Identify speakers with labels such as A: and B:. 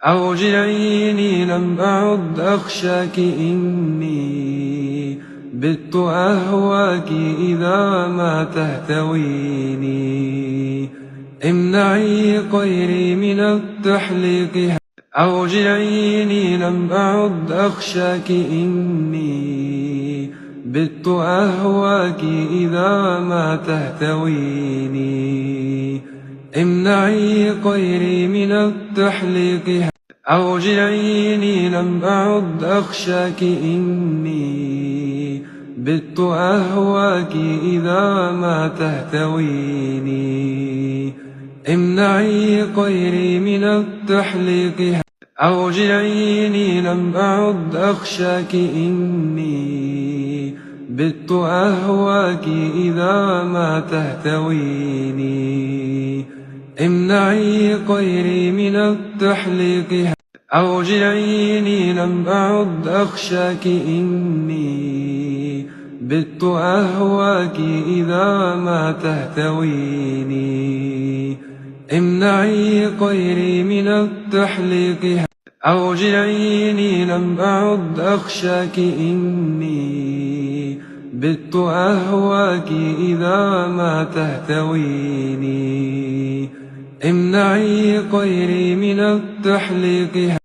A: أوجعيني لم أعد أخشاك إني بت أهواك إذا ما تهتويني امنعي غيري من التحليق. أوجعيني لم أعد أخشاك إني بت أهواك إذا ما تهتويني امنعي غيري من التحليق. أوجعيني لم أعد أخشاك إني بت أهواك إذا ما تهتويني امنعي غيري من التحليق. أوجعيني لم أعد أخشاك إني بت أهواك إذا ما تهتويني امنعي غيري من التحليق. أوجعيني لم أعد أخشاك إني بت أهواك إذا ما تهتويني امنعي غيري من التحليق. أوجعيني لم أعد أخشاك إني بت أهواك إذا ما تهتويني امنعي غيري من التحليق.